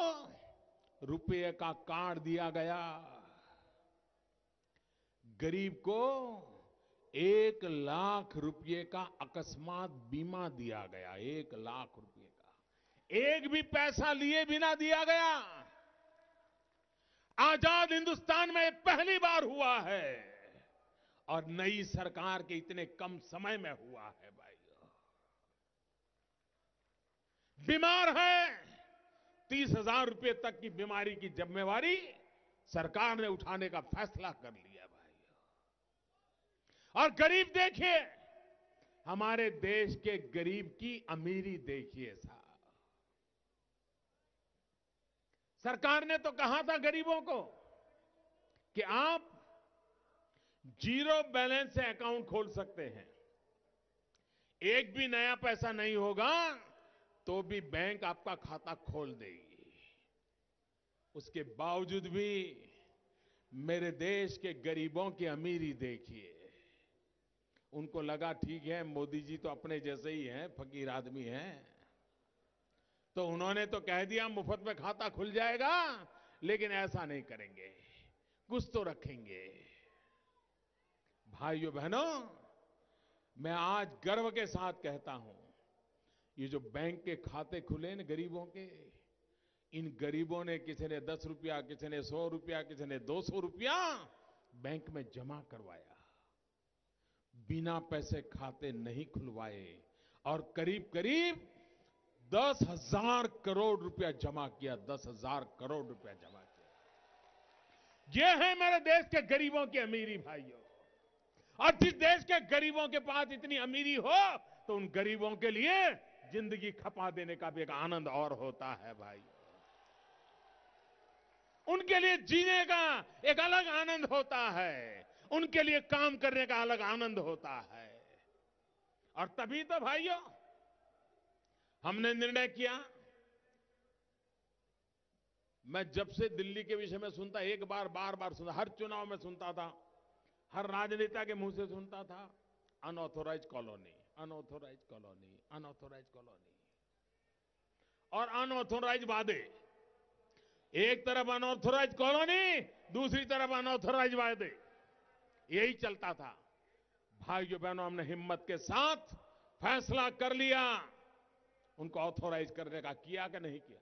रुपये का कार्ड दिया गया। गरीब को 1 लाख रुपये का अकस्मात बीमा दिया गया। 1 लाख रुपये का, एक भी पैसा लिए बिना दिया गया। आजाद हिंदुस्तान में पहली बार हुआ है और नई सरकार के इतने कम समय में हुआ है भाइयों। बीमार है, 30,000 रुपए तक की बीमारी की जिम्मेवारी सरकार ने उठाने का फैसला कर लिया भाइयों। और गरीब देखिए, हमारे देश के गरीब की अमीरी देखिए साहब। सरकार ने तो कहा था गरीबों को कि आप 0 बैलेंस से अकाउंट खोल सकते हैं, एक भी नया पैसा नहीं होगा तो भी बैंक आपका खाता खोल देगी। उसके बावजूद भी मेरे देश के गरीबों की अमीरी देखिए। उनको लगा ठीक है मोदी जी तो अपने जैसे ही हैं, फकीर आदमी हैं, तो उन्होंने तो कह दिया मुफ्त में खाता खुल जाएगा, लेकिन ऐसा नहीं करेंगे, कुछ तो रखेंगे। भाइयों बहनों, मैं आज गर्व के साथ कहता हूं, ये जो बैंक के खाते खुले न गरीबों के, इन गरीबों ने, किसी ने 10 रुपया, किसी ने 100 रुपया, किसी ने 200 रुपया बैंक में जमा करवाया। बिना पैसे खाते नहीं खुलवाए और करीब करीब 10,000 करोड़ रुपया जमा किया। 10,000 करोड़ रुपया जमा किया। ये है मेरे देश के गरीबों की अमीरी भाइयों। और जिस देश के गरीबों के पास इतनी अमीरी हो तो उन गरीबों के लिए जिंदगी खपा देने का भी एक आनंद और होता है भाई। उनके लिए जीने का एक अलग आनंद होता है, उनके लिए काम करने का अलग आनंद होता है। और तभी तो भाइयों हमने निर्णय किया। मैं जब से दिल्ली के विषय में सुनता, एक बार बार बार सुनता, हर चुनाव में सुनता था, हर राजनेता के मुंह से सुनता था, unauthorised colony, unauthorised colony, unauthorised colony और अनऑथोराइज्ड वादे। एक तरफ अनऑथोराइज्ड कॉलोनी, दूसरी तरफ अनऑथोराइज्ड वादे, यही चलता था। भाइयों बहनों, हमने हिम्मत के साथ फैसला कर लिया, उनको ऑथोराइज करने का। किया कि नहीं किया?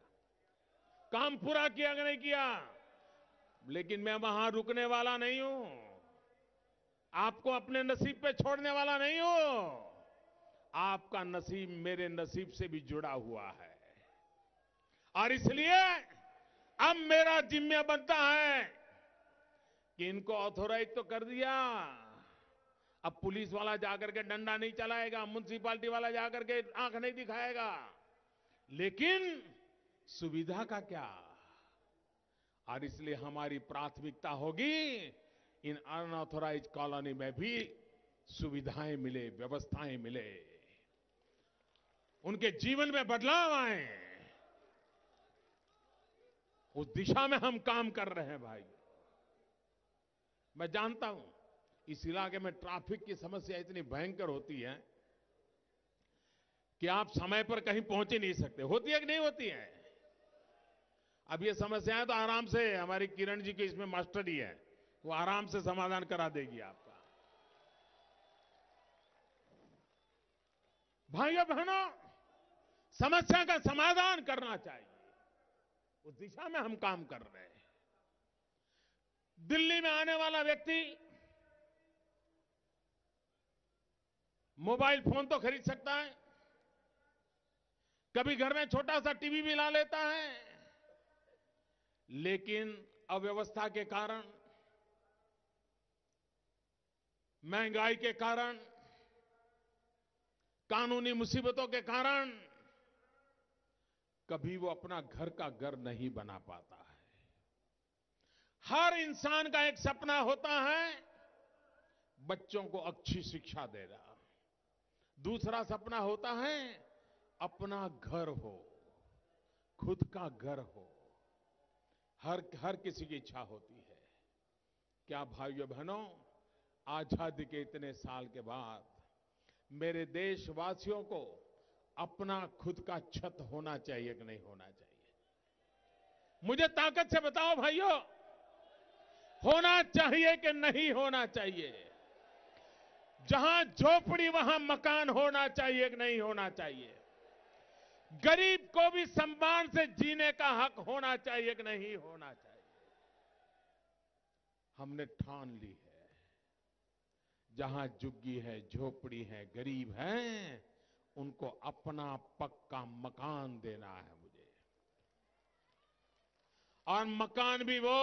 काम पूरा किया कि नहीं किया? लेकिन मैं वहां रुकने वाला नहीं हूं, आपको अपने नसीब पे छोड़ने वाला नहीं हूं। आपका नसीब मेरे नसीब से भी जुड़ा हुआ है और इसलिए अब मेरा जिम्मा बनता है कि इनको ऑथोराइज तो कर दिया, अब पुलिस वाला जाकर के डंडा नहीं चलाएगा, म्युनिसिपैलिटी वाला जाकर के आंख नहीं दिखाएगा, लेकिन सुविधा का क्या? और इसलिए हमारी प्राथमिकता होगी इन अनऑथोराइज्ड कॉलोनी में भी सुविधाएं मिले, व्यवस्थाएं मिले, उनके जीवन में बदलाव आए, उस दिशा में हम काम कर रहे हैं भाई। मैं जानता हूं इस इलाके में ट्रैफिक की समस्या इतनी भयंकर होती है कि आप समय पर कहीं पहुंच ही नहीं सकते। होती है कि नहीं होती है? अब ये समस्याएं तो आराम से हमारी किरण जी की इसमें मास्टरी है, वो आराम से समाधान करा देगी आपका। भाइयों बहनों, समस्या का समाधान करना चाहिए, उस दिशा में हम काम कर रहे हैं। दिल्ली में आने वाला व्यक्ति मोबाइल फोन तो खरीद सकता है, कभी घर में छोटा सा टीवी भी ला लेता है, लेकिन अव्यवस्था के कारण, महंगाई के कारण, कानूनी मुसीबतों के कारण कभी वो अपना घर का घर नहीं बना पाता है। हर इंसान का एक सपना होता है बच्चों को अच्छी शिक्षा देना, दूसरा सपना होता है अपना घर हो, खुद का घर हो। हर किसी की इच्छा होती है। क्या भाइयों बहनों, आजादी के इतने साल के बाद मेरे देशवासियों को अपना खुद का छत होना चाहिए कि नहीं होना चाहिए? मुझे ताकत से बताओ भाइयों, होना चाहिए कि नहीं होना चाहिए? जहां झोपड़ी वहां मकान होना चाहिए कि नहीं होना चाहिए? गरीब को भी सम्मान से जीने का हक होना चाहिए कि नहीं होना चाहिए? हमने ठान ली है, जहां झुग्गी है, झोपड़ी है, गरीब हैं, उनको अपना पक्का मकान देना है मुझे। और मकान भी वो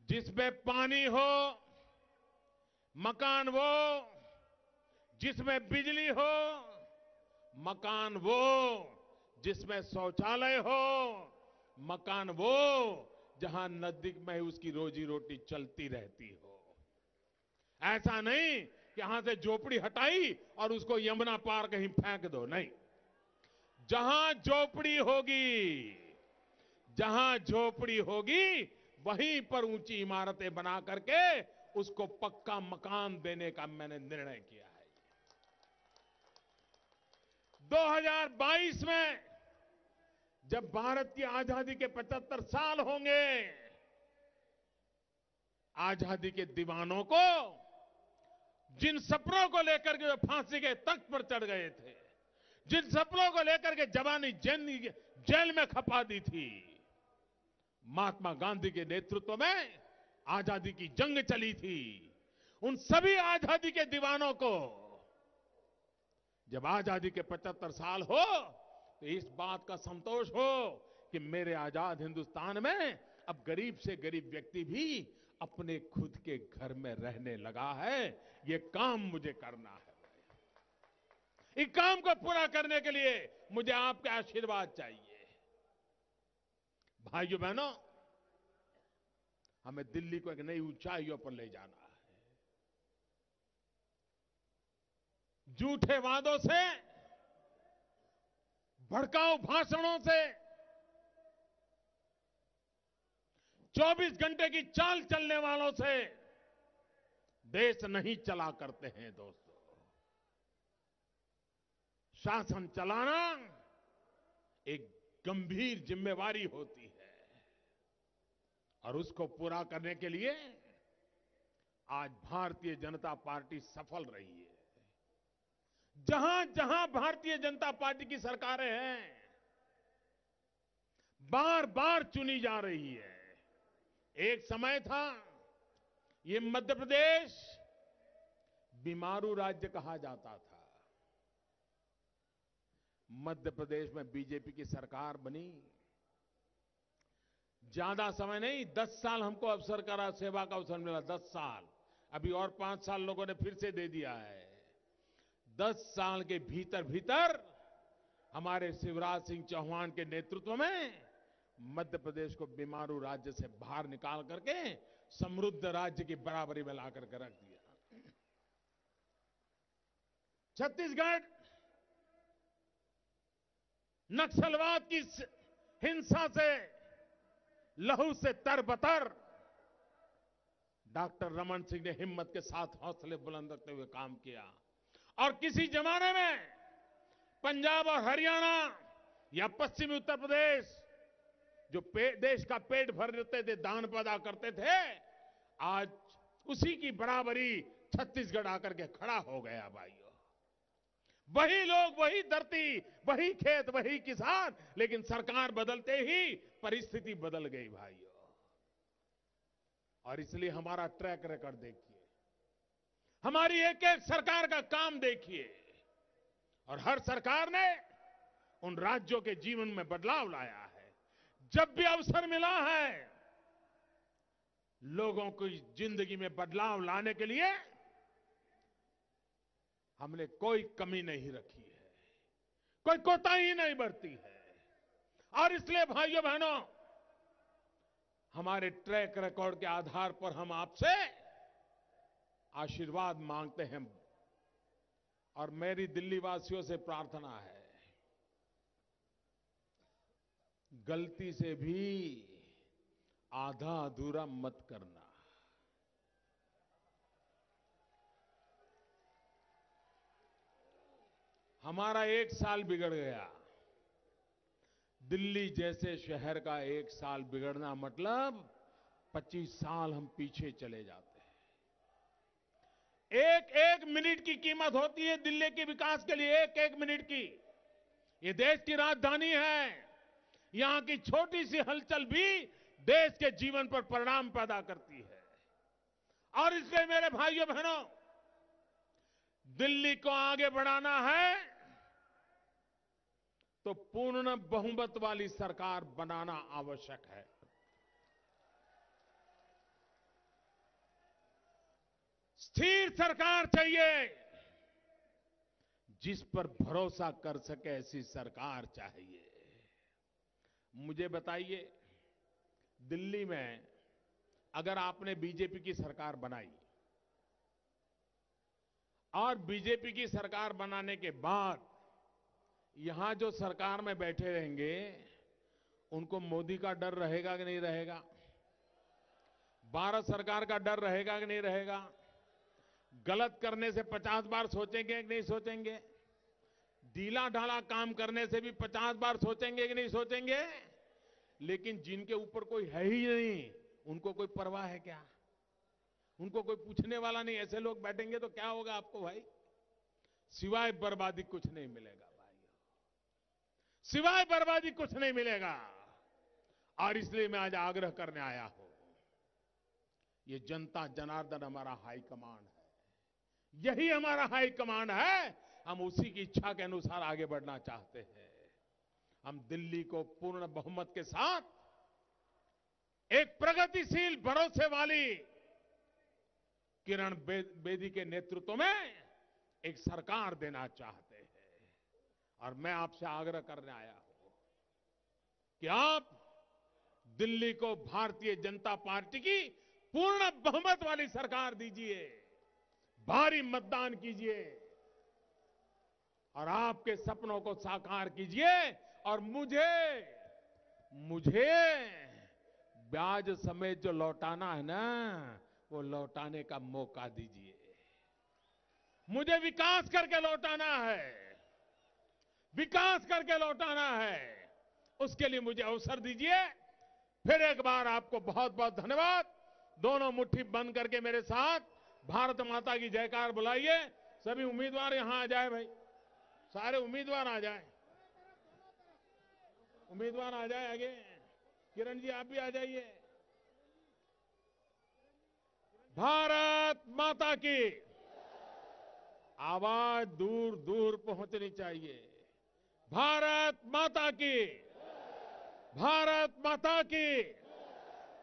जिसमें पानी हो, मकान वो जिसमें बिजली हो, मकान वो जिसमें शौचालय हो, मकान वो जहां नजदीक में उसकी रोजी रोटी चलती रहती हो। ऐसा नहीं कि यहां से झोपड़ी हटाई और उसको यमुना पार कहीं फेंक दो, नहीं। जहां झोपड़ी होगी, जहां झोपड़ी होगी वहीं पर ऊंची इमारतें बना करके उसको पक्का मकान देने का मैंने निर्णय किया है। 2022 में जब भारत की आजादी के 75 साल होंगे, आजादी के दीवानों को, जिन सपनों को लेकर के फांसी के तख्त पर चढ़ गए थे, जिन सपनों को लेकर के जवानी जेल में खपा दी थी, महात्मा गांधी के नेतृत्व में आजादी की जंग चली थी, उन सभी आजादी के दीवानों को जब आजादी के 75 साल हो तो इस बात का संतोष हो कि मेरे आजाद हिंदुस्तान में अब गरीब से गरीब व्यक्ति भी अपने खुद के घर में रहने लगा है। ये काम मुझे करना है। इस काम को पूरा करने के लिए मुझे आपके आशीर्वाद चाहिए। भाइयों बहनों, हमें दिल्ली को एक नई ऊंचाइयों पर ले जाना है। झूठे वादों से, भड़काऊ भाषणों से, 24 घंटे की चाल चलने वालों से देश नहीं चला करते हैं दोस्तों। शासन चलाना एक गंभीर जिम्मेवारी होती है और उसको पूरा करने के लिए आज भारतीय जनता पार्टी सफल रही है। जहां जहां भारतीय जनता पार्टी की सरकारें हैं, बार बार चुनी जा रही है। एक समय था ये मध्य प्रदेश बीमारू राज्य कहा जाता था। मध्य प्रदेश में बीजेपी की सरकार बनी, ज्यादा समय नहीं, 10 साल हमको अवसर करा, सेवा का अवसर मिला, 10 साल। अभी और 5 साल लोगों ने फिर से दे दिया है। 10 साल के भीतर भीतर हमारे शिवराज सिंह चौहान के नेतृत्व में मध्य प्रदेश को बीमारू राज्य से बाहर निकाल करके समृद्ध राज्य की बराबरी में ला करके रख दिया। छत्तीसगढ़ नक्सलवाद की हिंसा से, लहू से तरबतर डॉक्टर रमन सिंह ने हिम्मत के साथ हौसले बुलंद रखते हुए काम किया। और किसी जमाने में पंजाब और हरियाणा या पश्चिमी उत्तर प्रदेश जो देश का पेट भर देते थे, दान पैदा करते थे, आज उसी की बराबरी छत्तीसगढ़ आकर के खड़ा हो गया भाइयों। वही लोग, वही धरती, वही खेत, वही किसान, लेकिन सरकार बदलते ही परिस्थिति बदल गई भाइयों। और इसलिए हमारा ट्रैक रिकॉर्ड देखिए, हमारी एक एक सरकार का काम देखिए, और हर सरकार ने उन राज्यों के जीवन में बदलाव लाया है। जब भी अवसर मिला है, लोगों की जिंदगी में बदलाव लाने के लिए हमने कोई कमी नहीं रखी है, कोई कोताही नहीं बरती है। और इसलिए भाइयों बहनों, हमारे ट्रैक रिकॉर्ड के आधार पर हम आपसे आशीर्वाद मांगते हैं। और मेरी दिल्ली वासियों से प्रार्थना है, गलती से भी आधा अधूरा मत करना। हमारा एक साल बिगड़ गया, दिल्ली जैसे शहर का एक साल बिगड़ना मतलब 25 साल हम पीछे चले जाते हैं। एक एक मिनट की कीमत होती है दिल्ली के विकास के लिए, एक एक मिनट की। ये देश की राजधानी है, यहां की छोटी सी हलचल भी देश के जीवन पर परिणाम पैदा करती है। और इसलिए मेरे भाइयों बहनों, दिल्ली को आगे बढ़ाना है तो पूर्ण बहुमत वाली सरकार बनाना आवश्यक है। स्थिर सरकार चाहिए, जिस पर भरोसा कर सके, ऐसी सरकार चाहिए। मुझे बताइए, दिल्ली में अगर आपने बीजेपी की सरकार बनाई और बीजेपी की सरकार बनाने के बाद यहां जो सरकार में बैठे रहेंगे, उनको मोदी का डर रहेगा कि नहीं रहेगा? भारत सरकार का डर रहेगा कि नहीं रहेगा? गलत करने से 50 बार सोचेंगे कि नहीं सोचेंगे? ढीला ढाला काम करने से भी 50 बार सोचेंगे कि नहीं सोचेंगे? लेकिन जिनके ऊपर कोई है ही नहीं, उनको कोई परवाह है क्या? उनको कोई पूछने वाला नहीं। ऐसे लोग बैठेंगे तो क्या होगा आपको भाई? सिवाय बर्बादी कुछ नहीं मिलेगा भाइयों, सिवाय बर्बादी कुछ नहीं मिलेगा। और इसलिए मैं आज आग्रह करने आया हूं, ये जनता जनार्दन हमारा हाईकमांड है, यही हमारा हाईकमांड है। हम उसी की इच्छा के अनुसार आगे बढ़ना चाहते हैं। हम दिल्ली को पूर्ण बहुमत के साथ एक प्रगतिशील, भरोसे वाली किरण बेदी के नेतृत्व में एक सरकार देना चाहते हैं। और मैं आपसे आग्रह करने आया हूं कि आप दिल्ली को भारतीय जनता पार्टी की पूर्ण बहुमत वाली सरकार दीजिए, भारी मतदान कीजिए और आपके सपनों को साकार कीजिए। और मुझे ब्याज समेत जो लौटाना है ना, वो लौटाने का मौका दीजिए। मुझे विकास करके लौटाना है, विकास करके लौटाना है। उसके लिए मुझे अवसर दीजिए। फिर एक बार आपको बहुत बहुत धन्यवाद। दोनों मुट्ठी बंद करके मेरे साथ भारत माता की जयकार बुलाइए। सभी उम्मीदवार यहां आ जाए भाई, सारे उम्मीदवार आ जाए, उम्मीदवार आ जाए आगे। किरण जी आप भी आ जाइए। भारत माता की आवाज दूर दूर पहुंचनी चाहिए। भारत माता की, भारत माता की,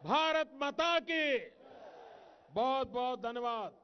भारत माता की। बहुत बहुत धन्यवाद।